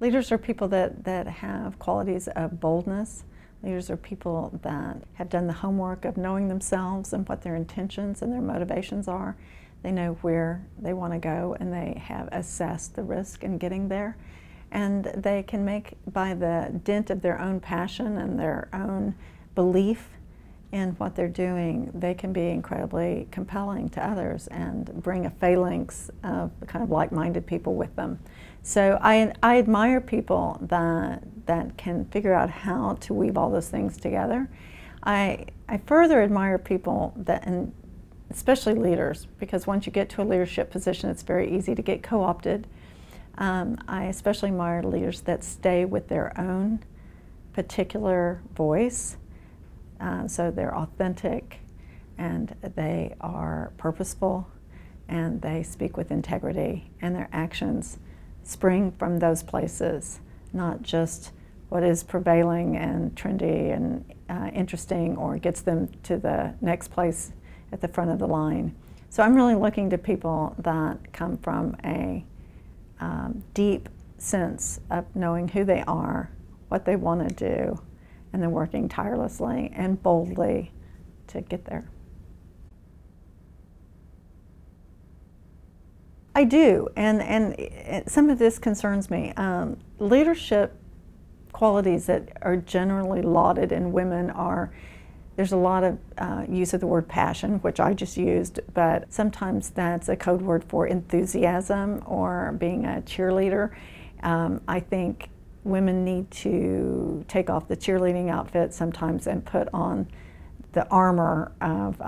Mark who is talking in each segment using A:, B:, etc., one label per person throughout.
A: Leaders are people that have qualities of boldness. Leaders are people that have done the homework of knowing themselves and what their intentions and their motivations are. They know where they want to go, and they have assessed the risk in getting there. And they can make, by the dint of their own passion and their own belief in what they're doing, they can be incredibly compelling to others and bring a phalanx of kind of like-minded people with them. So I admire people that can figure out how to weave all those things together. I further admire people that, and especially leaders, because once you get to a leadership position, it's very easy to get co-opted. I especially admire leaders that stay with their own particular voice. So they're authentic, and they are purposeful, and they speak with integrity, and their actions spring from those places, not just what is prevailing and trendy and interesting or gets them to the next place at the front of the line. So I'm really looking to people that come from a deep sense of knowing who they are, what they want to do, and then working tirelessly and boldly to get there. I do, and some of this concerns me. Leadership qualities that are generally lauded in women are, there's a lot of use of the word passion, which I just used, but sometimes that's a code word for enthusiasm or being a cheerleader. I think women need to take off the cheerleading outfit sometimes and put on the armor of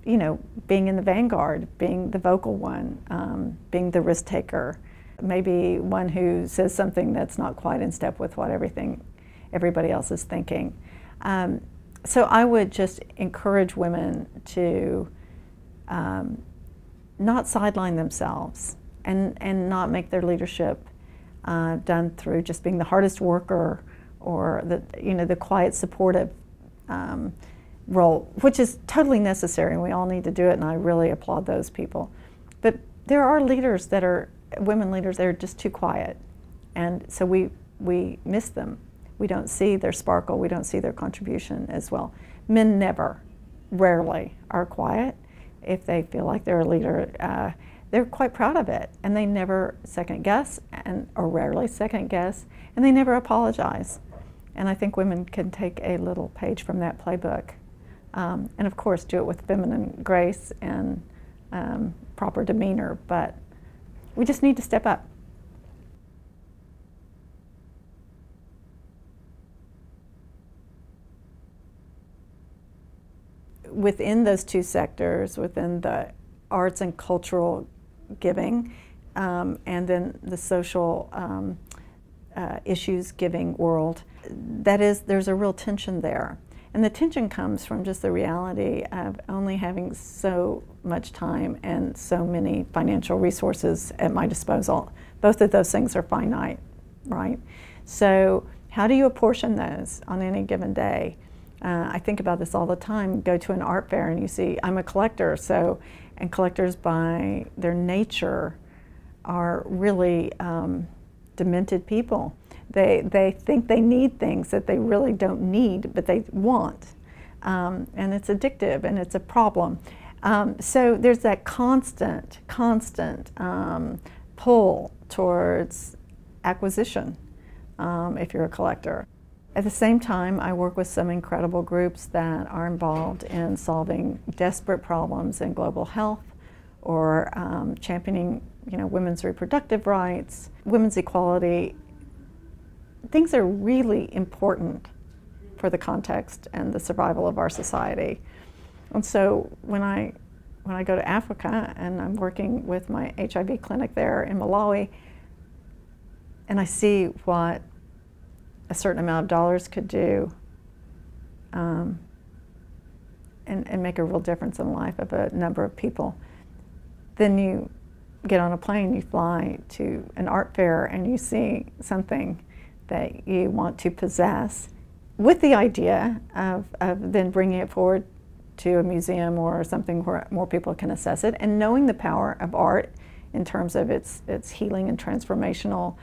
A: you know, being in the vanguard, being the vocal one, being the risk taker, maybe one who says something that's not quite in step with what everybody else is thinking. So I would just encourage women to not sideline themselves and not make their leadership done through just being the hardest worker or the quiet supportive role, which is totally necessary, and we all need to do it, and I really applaud those people. But there are leaders that are, women leaders, that are just too quiet, and so we miss them. We don't see their sparkle, we don't see their contribution as well. Men rarely are quiet. If they feel like they're a leader, they're quite proud of it, and they never second guess, or rarely second guess, and they never apologize. And I think women can take a little page from that playbook. And of course do it with feminine grace and proper demeanor, but we just need to step up. Within those two sectors, within the arts and cultural giving, and then the social issues giving world, there's a real tension there. And the tension comes from just the reality of only having so much time and so many financial resources at my disposal. Both of those things are finite, right? So how do you apportion those on any given day? I think about this all the time. Go to an art fair and you see, I'm a collector, and collectors by their nature are really demented people. They think they need things that they really don't need, but they want. And it's addictive, and it's a problem. So there's that constant pull towards acquisition if you're a collector. At the same time, I work with some incredible groups that are involved in solving desperate problems in global health, or championing, women's reproductive rights, women's equality. Things are really important for the context and the survival of our society. And so when I go to Africa and I'm working with my HIV clinic there in Malawi, and I see what a certain amount of dollars could do and make a real difference in the life of a number of people, then you get on a plane, you fly to an art fair, and you see something that you want to possess, with the idea of then bringing it forward to a museum or something where more people can assess it, and knowing the power of art in terms of its healing and transformational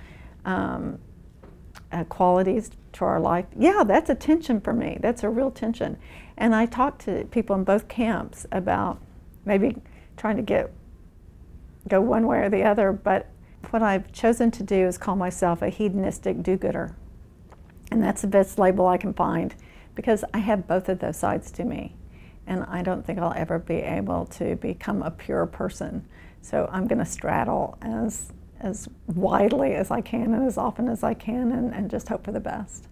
A: qualities to our life, yeah, that's a tension for me. That's a real tension. And I talk to people in both camps about maybe trying to go one way or the other, but what I've chosen to do is call myself a hedonistic do-gooder. And that's the best label I can find, because I have both of those sides to me. And I don't think I'll ever be able to become a pure person. So I'm going to straddle as widely as I can and as often as I can, and just hope for the best.